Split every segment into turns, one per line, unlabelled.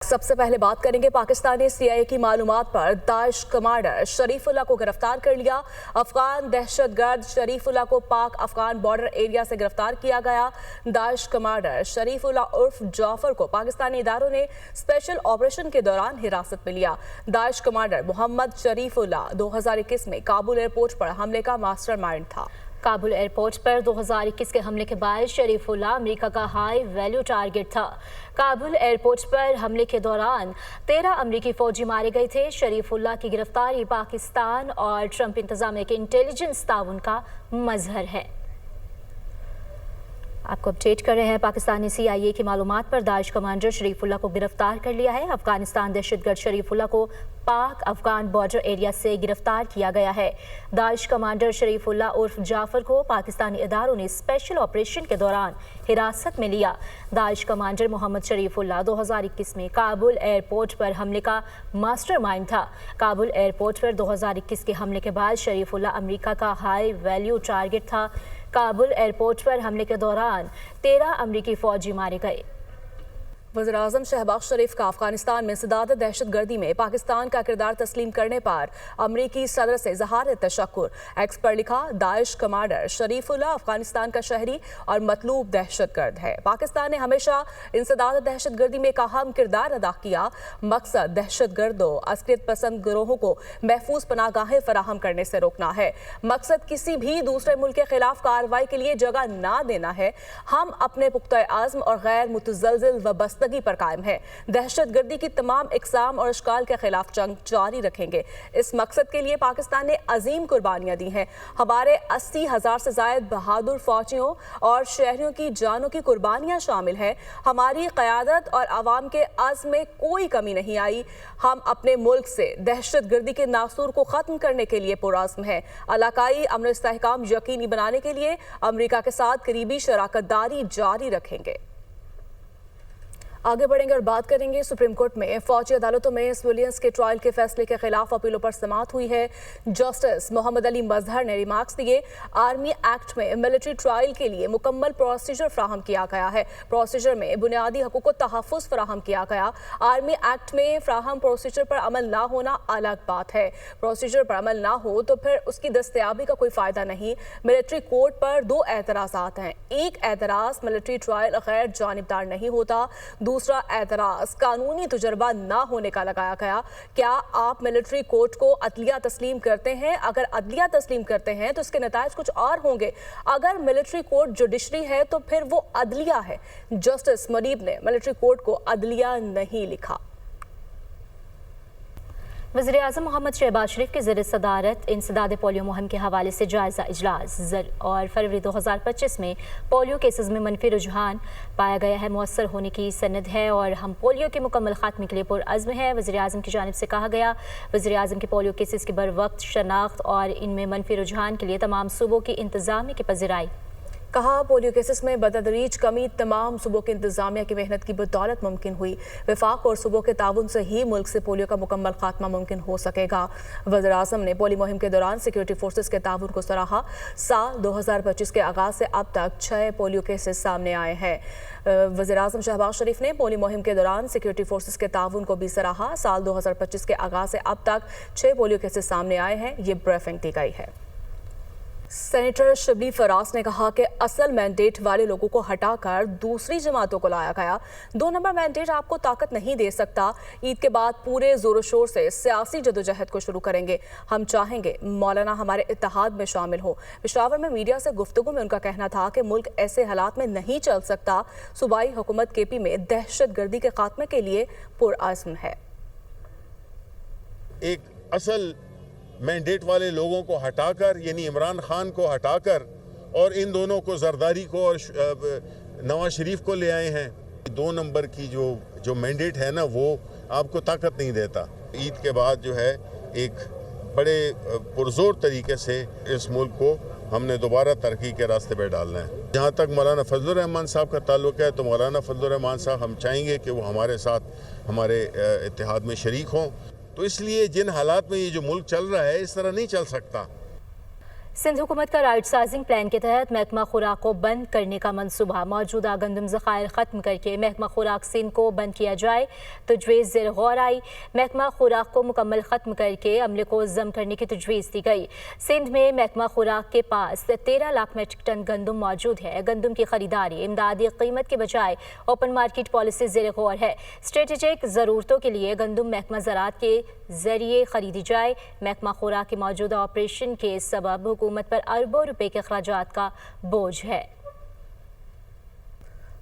سب سے پہلے بات کریں گے پاکستانی CIA کی معلومات پر داعش کمانڈر شریف اللہ کو گرفتار کر لیا۔ افغان دہشت گرد شریف اللہ کو پاک افغان بارڈر ایریا سے گرفتار کیا گیا۔ داعش کمانڈر شریف اللہ عرف جعفر کو پاکستانی اداروں نے اسپیشل آپریشن کے دوران حراست میں لیا۔ داعش کمانڈر محمد شریف اللہ 2021 میں کابل ایئرپورٹ پر حملے کا ماسٹر مائنڈ تھا۔
کابل ایئرپورٹ پر 2021 کے حملے کے بعد شریف اللہ امریکہ کا ہائی ویلیو ٹارگٹ تھا۔ کابل ایئرپورٹ پر حملے کے دوران 13 امریکی فوجی مارے گئے تھے۔ شریف اللہ کی گرفتاری پاکستان اور ٹرمپ انتظامیہ کے انٹیلیجنس تعاون کا مظہر ہے۔ آپ کو اپڈیٹ کر رہے ہیں، پاکستانی CIA کی معلومات پر داعش کمانڈر شریف اللہ کو گرفتار کر لیا ہے۔ افغانستان دہشت گرد شریف اللہ کو پاک افغان بارڈر ایریا سے گرفتار کیا گیا ہے۔ داعش کمانڈر شریف اللہ عرف جعفر کو پاکستانی اداروں نے اسپیشل آپریشن کے دوران حراست میں لیا۔ داعش کمانڈر محمد شریف اللہ 2021 میں کابل ایئرپورٹ پر حملے کا ماسٹر مائنڈ تھا۔ کابل ایئرپورٹ پر 2021 کے حملے کے بعد شریف اللہ امریکہ کا ہائی ویلیو ٹارگٹ تھا۔ کابل ایئرپورٹ پر حملے کے دوران 13 امریکی فوجی مارے گئے۔
وزیراعظم شہباز شریف کا افغانستان میں انسداد دہشت گردی میں پاکستان کا کردار تسلیم کرنے پر امریکی صدر سے اظہار تشکر۔ ایکس پر لکھا، داعش کمانڈر شریف اللہ افغانستان کا شہری اور مطلوب دہشت گرد ہے۔ پاکستان نے ہمیشہ انسداد دہشت گردی میں ایک اہم کردار ادا کیا۔ مقصد دہشت گردوں عسکریت پسند گروہوں کو محفوظ پناہ گاہیں فراہم کرنے سے روکنا ہے۔ مقصد کسی بھی دوسرے ملک کے خلاف کارروائی کے لیے جگہ نہ دینا ہے۔ ہم اپنے پختہ عزم اور غیر متزلزل وابستگی پر قائم ہے۔ دہشت گردی کی تمام اقسام اور اشکال کے خلاف جنگ جاری رکھیں گے۔ اس مقصد کے لیے پاکستان نے عظیم قربانیاں دی ہیں۔ ہمارے 80,000 سے زائد بہادر فوجیوں اور شہریوں کی جانوں کی قربانیاں شامل ہیں۔ ہماری قیادت اور عوام کے عزم میں کوئی کمی نہیں آئی۔ ہم اپنے ملک سے دہشت گردی کے ناسور کو ختم کرنے کے لیے پرعزم ہیں۔ علاقائی امن و استحکام یقینی بنانے کے لیے امریکہ کے ساتھ قریبی شراکت داری جاری رکھیں گے۔ آگے بڑھیں گے اور بات کریں گے سپریم کورٹ میں فوجی عدالتوں میں سویلینس کے ٹرائل کے فیصلے کے خلاف اپیلوں پر سماعت ہوئی ہے۔ جسٹس محمد علی مظہر نے ریمارکس دیے۔ آرمی ایکٹ میں ملٹری ٹرائل کے لیے مکمل پروسیجر فراہم کیا گیا ہے۔ پروسیجر میں بنیادی حقوق کو تحفظ فراہم کیا گیا۔ آرمی ایکٹ میں فراہم پروسیجر پر عمل نہ ہونا الگ بات ہے۔ پروسیجر پر عمل نہ ہو تو پھر اس کی دستیابی کا کوئی فائدہ نہیں۔ ملٹری کورٹ پر 2 اعتراضات ہیں۔ ایک اعتراض ملٹری ٹرائل غیر جانبدار نہیں ہوتا، دوسرا اعتراض قانونی تجربہ نہ ہونے کا لگایا گیا۔ کیا آپ ملٹری کورٹ کو عدلیہ تسلیم کرتے ہیں؟ اگر عدلیہ تسلیم کرتے ہیں تو اس کے نتائج کچھ اور ہوں گے۔ اگر ملٹری کورٹ جوڈیشری ہے تو پھر وہ عدلیہ ہے۔ جسٹس منیب نے ملٹری کورٹ کو عدلیہ نہیں لکھا۔
وزیراعظم محمد شہباز شریف کے زیر صدارت انسداد پولیو مہم کے حوالے سے جائزہ اجلاس اور فروری 2025 میں پولیو کیسز میں منفی رجحان پایا گیا ہے، مؤثر ہونے کی سند ہے اور ہم پولیو کے مکمل خاتمے کے لیے پرعزم ہے۔ وزیراعظم کی جانب سے کہا گیا، وزیراعظم کی پولیو کیسز کی بروقت شناخت اور ان میں منفی رجحان کے لیے تمام صوبوں کی انتظامیہ کی پذیرائی۔
کہا، پولیو کیسز میں بتدریج کمی تمام صوبوں کی انتظامیہ کی محنت کی بدولت ممکن ہوئی۔ وفاق اور صوبوں کے تعاون سے ہی ملک سے پولیو کا مکمل خاتمہ ممکن ہو سکے گا۔ وزیراعظم نے پولیو مہم کے دوران سیکورٹی فورسز کے تعاون کو سراہا۔ سال 2025 کے آغاز سے اب تک 6 پولیو کیسز سامنے آئے ہیں۔ وزیراعظم شہباز شریف نے پولیو مہم کے دوران سیکورٹی فورسز کے تعاون کو بھی سراہا۔ سال 2025 کے آغاز سے اب تک 6 پولیو کیسز سامنے آئے ہیں، یہ بریفنگ دی گئی ہے۔ سینیٹر شبلی فراز نے کہا کہ اصل مینڈیٹ والے لوگوں کو ہٹا کر دوسری جماعتوں کو لایا گیا۔ 2 نمبر مینڈیٹ آپ کو طاقت نہیں دے سکتا۔ عید کے بعد پورے زور و شور سے سیاسی جدوجہد کو شروع کریں گے۔ ہم چاہیں گے مولانا ہمارے اتحاد میں شامل ہو۔ پشاور میں میڈیا سے گفتگو میں ان کا کہنا تھا کہ ملک ایسے حالات میں نہیں چل سکتا۔ صوبائی حکومت KP میں دہشت گردی کے خاتمے کے لیے پرعزم ہے۔
ایک اصل مینڈیٹ والے لوگوں کو ہٹا کر، یعنی عمران خان کو ہٹا کر، اور ان دونوں کو زرداری کو اور نواز شریف کو لے آئے ہیں۔ 2 نمبر کی جو مینڈیٹ ہے نا، وہ آپ کو طاقت نہیں دیتا۔ عید کے بعد جو ہے ایک بڑے پرزور طریقے سے اس ملک کو ہم نے دوبارہ ترقی کے راستے پہ ڈالنا ہے۔ جہاں تک مولانا فضل الرحمان صاحب کا تعلق ہے تو مولانا فضل الرحمان صاحب ہم چاہیں گے کہ وہ ہمارے ساتھ ہمارے اتحاد میں شریک ہوں۔ تو اس لیے جن حالات میں یہ جو ملک چل رہا ہے، اس طرح نہیں چل سکتا۔
सिंध हुकूमत का राइट साइजिंग प्लान के तहत महकमा खुराक को बंद करने का मंसूबा। मौजूदा गंदम ज़खायर ख़त्म करके महकमा खुराक सिंध को बंद किया जाए। तजवीज़ ज़ेर गौर आई। महकमा खुराक को मुकम्मल ख़त्म करके अमले को जम करने की तजवीज़ दी गई। सिंध में महकमा खुराक के पास 13 लाख मीट्रिक टन गंदम मौजूद है। गंदम की खरीदारी इमदादी कीमत के बजाय ओपन मार्केट पॉलिसी ज़ेर गौर है। स्ट्रेटेजिक ज़रूरतों के लिए गंदम महकमा ज़राअत के जरिए खरीदी जाए। महकमा खुराक के मौजूदा ऑपरेशन के सबब हुकूमत पर अरबों रुपए के अखराजात का बोझ है।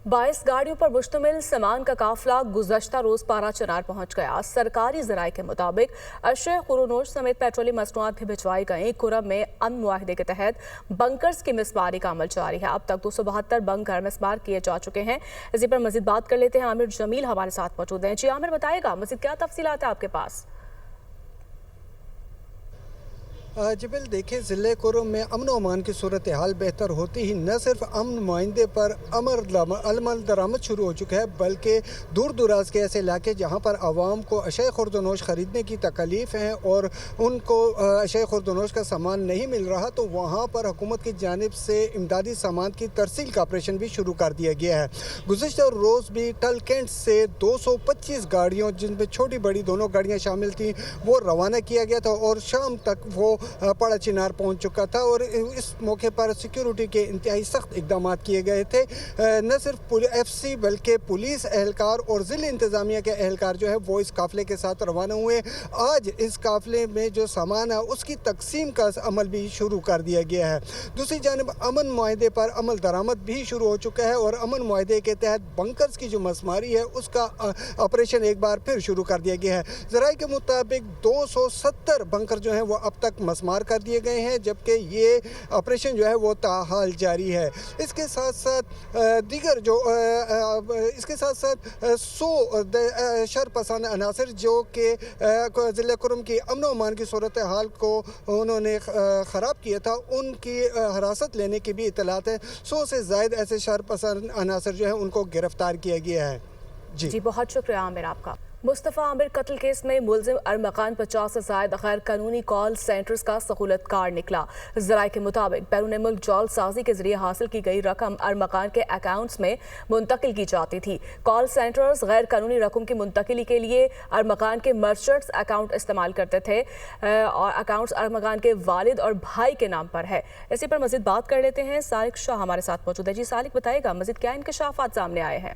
22 गाड़ियों पर मुश्तमिल सामान का काफिला गुज़श्ता रोज पारा चनार पहुंच गया। सरकारी ज़राए के मुताबिक अशय खुरोनोश समेत पेट्रोलियम मसनूआत भी भिजवाई गई। कुरम में अमन मुआहिदे के तहत बंकर्स की मिसमारी का अमल जारी है। अब तक 272 बंकर मिसमार किए जा चुके हैं। इसी पर मजीद बात कर लेते हैं। आमिर जमील हमारे साथ मौजूद हैं। जी आमिर, बताएगा मजीद क्या तफसीलात है आपके पास?
जबल देखें, ज़िले कुरम में अमन अमान की सूरत हाल बेहतर होती ही न सिर्फ अमन मुआइंदे पर अमल दरामद शुरू हो चुका है, बल्कि दूर दराज के ऐसे इलाके जहाँ पर आवाम को अशय खुर्दनोश ख़रीदने की तकलीफ़ हैं और उनको अशय खुर्दनोश का सामान नहीं मिल रहा, तो वहाँ पर हुकूमत की जानिब से इमदादी सामान की तरसील का ऑपरेशन भी शुरू कर दिया गया है। गुज़श्ता रोज़ भी टलकेंट से 225 गाड़ियों, जिनमें छोटी बड़ी दोनों गाड़ियाँ शामिल थीं, वो रवाना किया गया था और शाम तक वो पाड़ा चिनार पहुंच चुका था। और इस मौके पर सिक्योरिटी के इंतहाई सख्त इकदाम किए गए थे। न सिर्फ FC बल्कि पुलिस एहलकार और ज़िला इंतज़ामिया के एहलकार जो है वो इस काफ़िले के साथ रवाना हुए। आज इस काफ़िले में जो सामान है उसकी तकसीम का अमल भी शुरू कर दिया गया है। दूसरी जानब अमन मुआहिदे पर अमल दरामद भी शुरू हो चुका है और अमन मुआहिदे के तहत बंकर्स की जो मसमारी है उसका ऑपरेशन एक बार फिर शुरू कर दिया गया है। ज़राए के मुताबिक 270 बंकर जो हैं वो अब तक मसमार कर दिए गए हैं, जबकि ये ऑपरेशन जो है वो ताहाल जारी है। इसके साथ साथ दीगर जो 100 शरपसंद अनासर जो कि ज़िला कुरम की अमन व अमान की सूरत हाल को उन्होंने ख़राब किया था, उनकी हिरासत लेने की भी इतलात है। 100 से ज़ायद ऐसे शरपसंद अनासर जो है उनको गिरफ्तार किया गया है।
जी बहुत शुक्रिया आमिर आपका। मुस्तफ़ा आमिर कत्ल केस में मुलजिम अरमकान 50 से ज़ायद गैर कानूनी कॉल सेंटर्स का सहूलत कार निकला। ज़राए के मुताबिक बैरून मुल्क जॉल साजी के जरिए हासिल की गई रकम अरमकान के अकाउंट्स में मुंतकिल की जाती थी। कॉल सेंटर्स गैर कानूनी रकम की मुंतकिली के लिए अरमकान के मर्चेंट्स अकाउंट इस्तेमाल करते थे और अकाउंट्स अरमकान के वालिद और भाई के नाम पर है। इसी पर मज़ीद बात कर लेते हैं। सालिक शाह हमारे साथ मौजूद है। जी सालिक, बताएगा मज़ीद क्या इंकशाफात सामने आए हैं?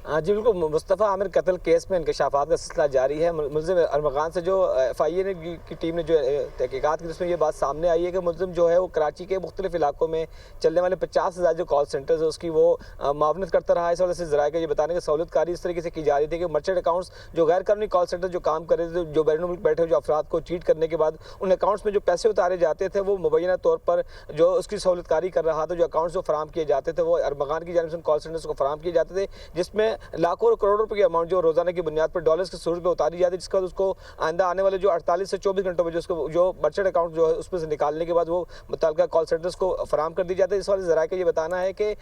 जी बिल्कुल, मुस्तफ़ा आमिर कत्ल केस में इंकशाफात का सिलसिला जारी है। मुलजिम अरमकान से जो FIA की टीम ने जो तहकीकात की, जिसमें ये बात सामने आई है कि मुलजिम जो है वो कराची के मुख्तलिफ इलाकों में चलने वाले 50 से ज़्यादा जो कॉल सेंटर्स है उसकी वो मावनत करता रहा है। इस वजह से ज़राए का ये बताने की सहूलतकारी इस तरीके से की जा रही थी कि मर्चेंट अकाउंट्स जो गैर कानूनी कॉल सेंटर जो काम कर रहे थे, जो बैरून मुल्क बैठे हुए जो अफराद को चीट करने के बाद उन अकाउंट्स में जो पैसे उतारे जाते थे, वो मुबैना तौर पर जो उसकी सहूलतकारी कर रहा था। जो अकाउंट्स जो फराम किए जाते थे वो अरमकान की जानिब से कॉल सेंटर्स को फराम किए जाते थे, जिसमें लाखों करोड़ों रुपए की अमाउंट जो रोजाना की बुनियाद पर डॉलर्स की सूरत में उतारी जाती है, जिसका उसको आइंदा आने वाले जो 48 से 24 घंटों में जो मर्चेंट अकाउंट जो है उसमें से निकालने के बाद वो मुतल्लिका कॉल सेंटर्स को फराम कर दी जाती है। इस वाले ज़राए का ये बताना है कि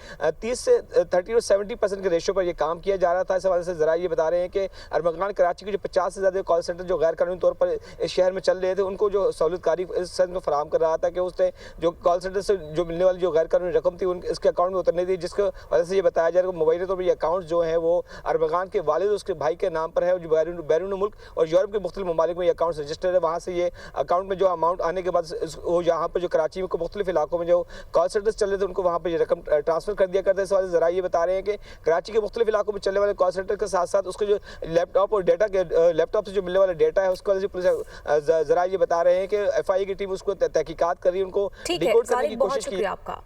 30 से 30 और 70% के रेशो पर ये काम किया जा रहा था। इस वजह से ज़राए ये बता रहे हैं कि अरमकान कराची के जो 50 से ज़्यादा कॉल सेंटर जो गैर कानूनी तौर पर इस शहर में चल रहे थे, उनको जो सहूलतकारी इस सेंस में फराम कर रहा था कि उससे जो कॉल सेंटर से जो मिलने वाली जो गैर कानूनी रकम थी इसके अकाउंट में उतरने दी, जिसकी वजह से ये बताया जा रहा है कि मुबैना तौर पर ये अकाउंट जो है वो अरमकान के वालिद उसके भाई के नाम पर है। जो बैरून मुल्क और यूरोप के मुख्तलिफ ममालिक में ये अकाउंट रजिस्टर्ड है, वहाँ से ये अकाउंट में जो अमाउंट आने के बाद वो यहाँ पर जो कराची में मुख्तलिफ इलाकों में जो कॉल सेंटर्स चल रहे थे उनको वहाँ पर ये रकम ट्रांसफर कर दिया करते हैं। इस वाले ज़रा ये बता रहे हैं कि कराची के मुख्तलिफ इलाकों में चलने वाले कॉल सेंटर के साथ साथ उसके जो लैपटॉप और डेटा के लैपटॉप से जो मिलने वाला डेटा है उसकी वजह से पुलिस ज़रा ये बता रहे हैं कि FIA की टीम उसको तहकीकात कर रही है, उनको डिकोड करने की कोशिश की।
आपका